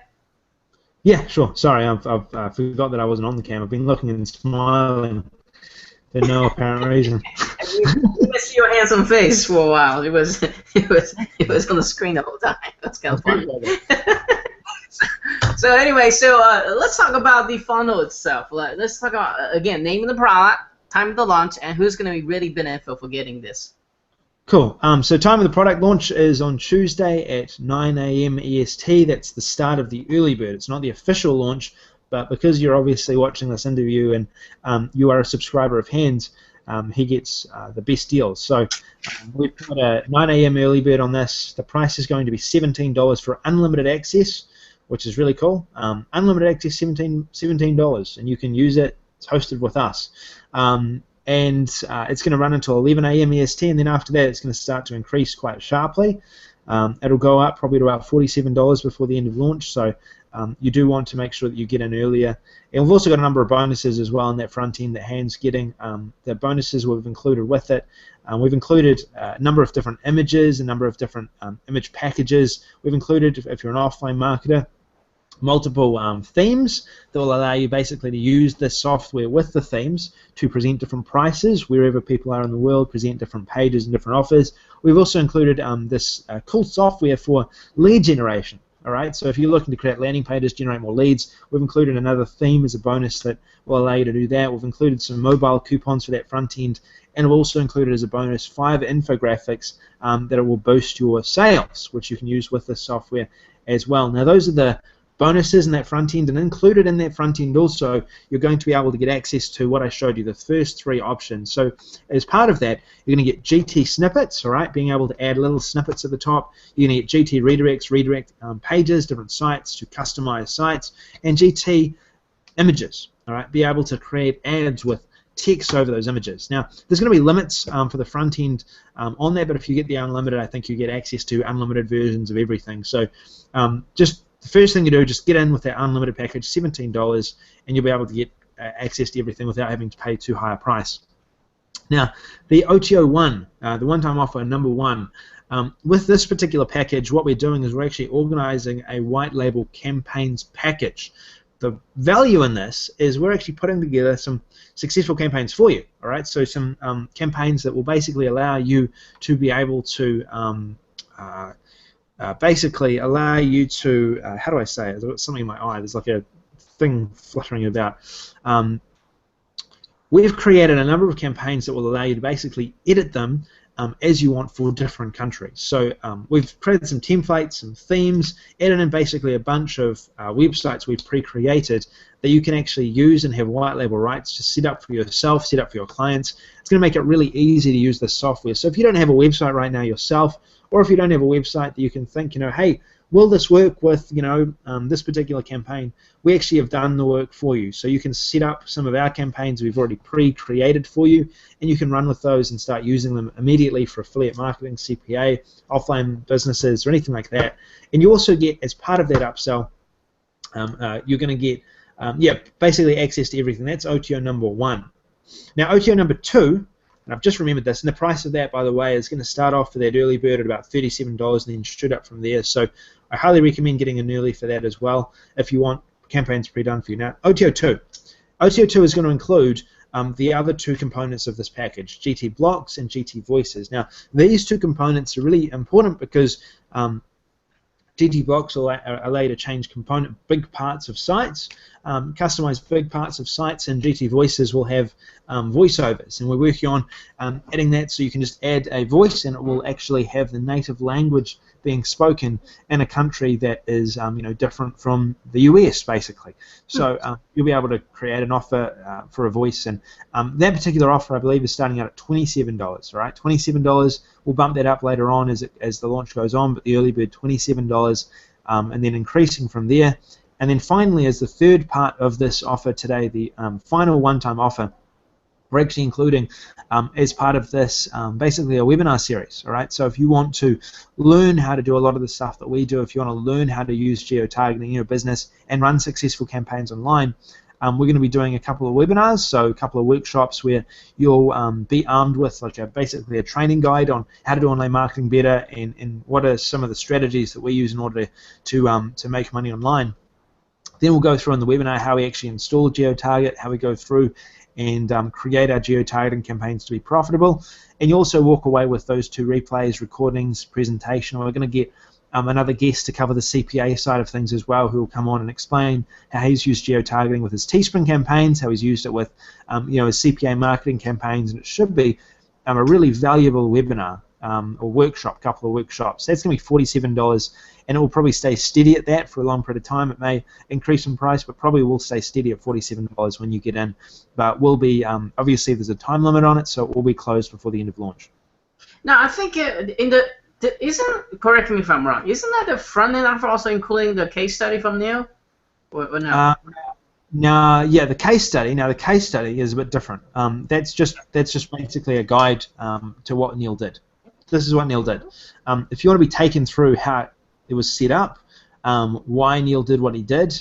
Yeah, sure. Sorry, I've forgot that I wasn't on the cam. I've been looking and smiling for no apparent reason. We missed your handsome face for a while. It was on the screen the whole time. That's kind of fun. So anyway, let's talk about the funnel itself. Let's talk about again, name of the product, time of the launch, and who's going to be really beneficial for getting this. Cool. So time of the product launch is on Tuesday at 9 a.m. EST. That's the start of the early bird. It's not the official launch, but because you're obviously watching this interview and you are a subscriber of Hans, he gets the best deals. So we've got a 9 a.m. early bird on this. The price is going to be $17 for unlimited access, which is really cool. Unlimited access, $17, and you can use it. It's hosted with us. And it's going to run until 11 a.m. EST, and then after that it's going to start to increase quite sharply. It'll go up probably to about $47 before the end of launch, so you do want to make sure that you get in earlier. And we've also got a number of bonuses as well on that front end that Hans getting. The bonuses we've included with it. We've included a number of different images, a number of different image packages. We've included, if you're an offline marketer, multiple themes that will allow you basically to use this software with the themes to present different prices wherever people are in the world, present different pages and different offers. We've also included this cool software for lead generation. All right, so if you're looking to create landing pages, generate more leads, we've included another theme as a bonus that will allow you to do that. We've included some mobile coupons for that front end, and we've also included as a bonus 5 infographics that will boost your sales, which you can use with this software as well. Now, those are the bonuses in that front end, and included in that front end also you're going to be able to get access to what I showed you, the first 3 options. So as part of that, you're going to get GT snippets, all right, being able to add little snippets at the top. You're going to get GT redirects, redirect pages, different sites to customize sites, and GT images, all right, be able to create ads with text over those images. Now, there's going to be limits for the front end on that, but if you get the unlimited, I think you get access to unlimited versions of everything. So just the first thing you do, just get in with that unlimited package, $17, and you'll be able to get access to everything without having to pay too high a price. Now, the OTO1, the one-time offer number 1, with this particular package, what we're doing is we're actually organizing a white label campaigns package. The value in this is we're actually putting together some successful campaigns for you, all right? So some campaigns that will basically allow you to be able to basically allow you to, how do I say it? I've got something in my eye. There's like a thing fluttering about. We've created a number of campaigns that will allow you to basically edit them as you want for different countries. So we've created some templates, some themes, added in basically a bunch of websites we've pre-created that you can actually use and have white label rights to set up for yourself, set up for your clients. It's going to make it really easy to use this software. So if you don't have a website right now yourself, or if you don't have a website that you can think, hey, will this work with, this particular campaign? We actually have done the work for you. So you can set up some of our campaigns we've already pre-created for you, and you can run with those and start using them immediately for affiliate marketing, CPA, offline businesses, or anything like that. And you also get, as part of that upsell, you're going to get, basically access to everything. That's OTO number 1. Now, OTO number 2, and I've just remembered this, and the price of that, by the way, is going to start off for that early bird at about $37 and then shoot up from there. So I highly recommend getting in early for that as well if you want campaigns pre-done for you. Now, OTO2. OTO2 is going to include the other 2 components of this package, GT blocks and GT voices. Now, these 2 components are really important because GT blocks allow you to change big parts of sites, customize big parts of sites, and GT voices will have voiceovers, and we're working on adding that so you can just add a voice and it will actually have the native language being spoken in a country that is different from the US, basically. So you'll be able to create an offer for a voice, and that particular offer, I believe, is starting out at $27. Right, $27. We'll bump that up later on as the launch goes on, but the early bird, $27, and then increasing from there. And then finally, as the third part of this offer today, the final one-time offer, we're actually including as part of this basically a webinar series. All right, so if you want to learn how to do a lot of the stuff that we do, if you want to learn how to use geotargeting in your business and run successful campaigns online, we're going to be doing a couple of webinars, so a couple of workshops where you'll be armed with basically a training guide on how to do online marketing better and what are some of the strategies that we use in order to make money online. Then we'll go through in the webinar how we actually install GeoTarget, how we go through and create our geotargeting campaigns to be profitable. And you also walk away with those 2 replays, recordings, presentation. We're going to get another guest to cover the CPA side of things as well, who will come on and explain how he's used geotargeting with his Teespring campaigns, how he's used it with his CPA marketing campaigns, and it should be a really valuable webinar or workshop, couple of workshops. That's going to be $47, and it will probably stay steady at that for a long period of time. It may increase in price, but probably will stay steady at $47 when you get in. But will be obviously there's a time limit on it, so it will be closed before the end of launch. Now, I think isn't, correct me if I'm wrong, isn't that the front end offer also including the case study from Neil? Or no? No, yeah, the case study. Now, the case study is a bit different. That's just basically a guide to what Neil did. This is what Neil did. If you want to be taken through how it was set up, why Neil did what he did,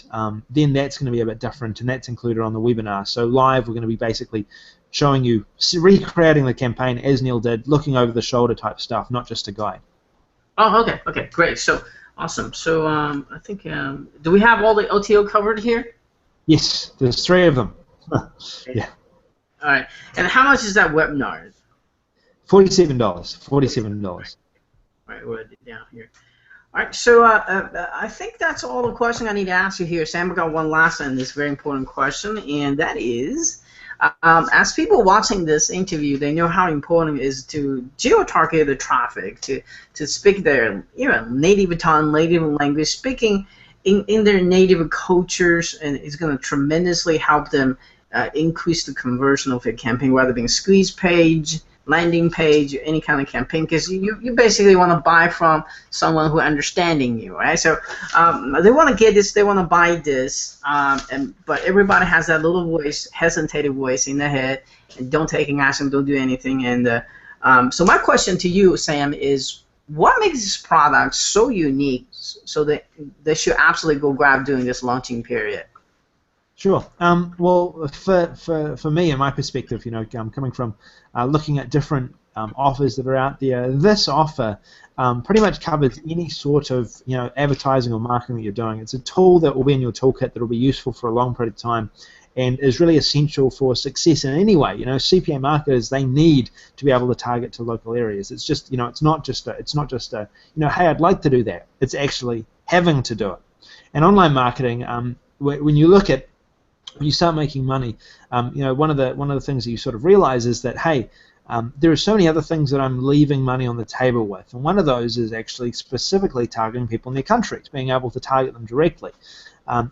then that's going to be a bit different, and that's included on the webinar. So live, we're going to be basically showing you, recreating the campaign as Neil did, looking over the shoulder type stuff, not just a guide. Oh, okay, great. So awesome. So I think do we have all the OTO covered here? Yes, there's 3 of them. Yeah. All right. And how much is that webinar? $47. $47. All right, we'll write it down here. All right, so I think that's all the questions I need to ask you here. Sam, I got one last and this very important question, and that is, as people watching this interview, they know how important it is to geo-target the traffic, to speak their native tongue, native language, speaking in their native cultures, and it's going to tremendously help them increase the conversion of a campaign, whether it be a squeeze page, landing page, any kind of campaign, because you basically want to buy from someone who understanding you, right? So they want to get this, they want to buy this, but everybody has that little voice, hesitated voice in their head, and don't take action, don't do anything. And so my question to you, Sam, is what makes this product so unique so that they should absolutely go grab during this launching period? Sure. Well, for me, in my perspective, coming from looking at different offers that are out there, this offer pretty much covers any sort of advertising or marketing that you're doing. It's a tool that will be in your toolkit that will be useful for a long period of time, and is really essential for success in any way. CPA marketers, they need to be able to target to local areas. It's just it's not just a hey, I'd like to do that. It's actually having to do it. And online marketing, when you start making money, one of the things that you sort of realize is that, hey, there are so many other things that I'm leaving money on the table with, and one of those is actually specifically targeting people in their countries, being able to target them directly.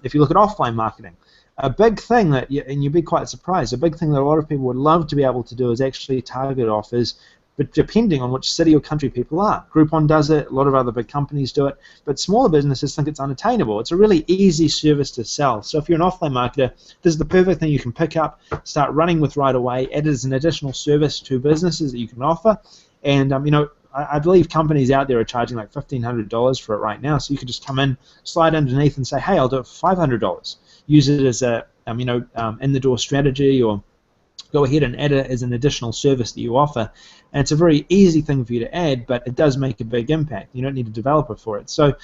If you look at offline marketing, a big thing that, and you'd be quite surprised, a big thing that a lot of people would love to be able to do is actually target offers, but depending on which city or country people are. Groupon does it, a lot of other big companies do it, but smaller businesses think it's unattainable. It's a really easy service to sell. So if you're an offline marketer, this is the perfect thing you can pick up, start running with right away, add it as an additional service to businesses that you can offer. And I believe companies out there are charging like $1,500 for it right now, so you can just come in, slide underneath and say, hey, I'll do it for $500. Use it as a in-the-door strategy, or go ahead and add it as an additional service that you offer. And it's a very easy thing for you to add, but it does make a big impact. You don't need a developer for it. So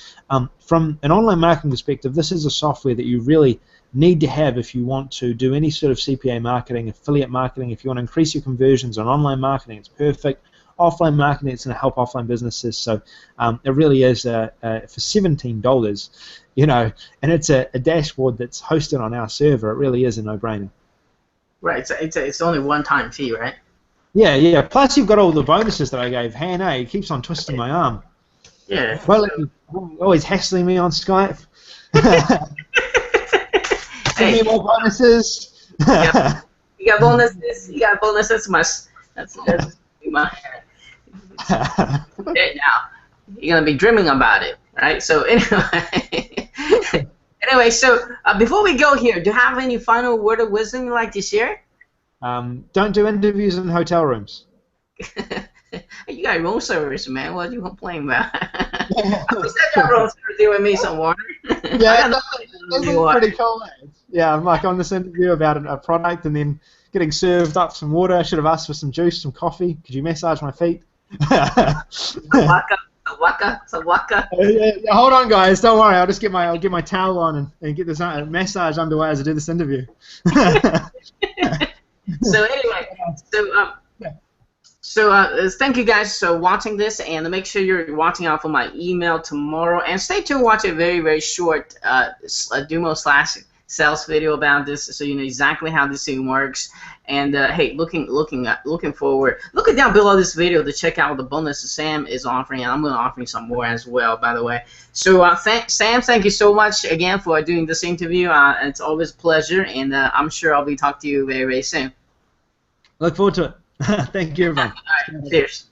from an online marketing perspective, this is a software that you really need to have if you want to do any sort of CPA marketing, affiliate marketing. If you want to increase your conversions on online marketing, it's perfect. Offline marketing, it's going to help offline businesses. So it really is for $17, and it's a dashboard that's hosted on our server. It really is a no-brainer. Right, it's only one-time fee, right? Yeah. Plus, you've got all the bonuses that I gave. Hannah, he keeps on twisting my arm. Yeah. Well, always hassling me on Skype. Send me more bonuses. You got bonuses. You got bonuses. That's my. Now you're gonna be dreaming about it, right? So anyway, so before we go here, do you have any final word of wisdom you'd like to share? Don't do interviews in hotel rooms. You got room service, man. What are you complaining about? I wish that got room service there with me some water. Yeah, those are pretty cool. Yeah, I'm like on this interview about a product and then getting served up some water. I should have asked for some juice, some coffee. Could you massage my feet? Waka. Yeah, hold on, guys. Don't worry. I'll get my towel on and get this massage underway as I do this interview. So anyway, thank you guys for watching this, and make sure you're watching out for my email tomorrow. And stay tuned. Watch a very, very short Dumo/sales video about this, so you know exactly how this thing works. And hey, looking forward. Look down below this video to check out the bonuses Sam is offering, and I'm going to offer some more as well, by the way. So Sam, thank you so much again for doing this interview. It's always a pleasure, and I'm sure I'll be talking to you very, very soon. Look forward to it. Thank you, everyone. All right, cheers.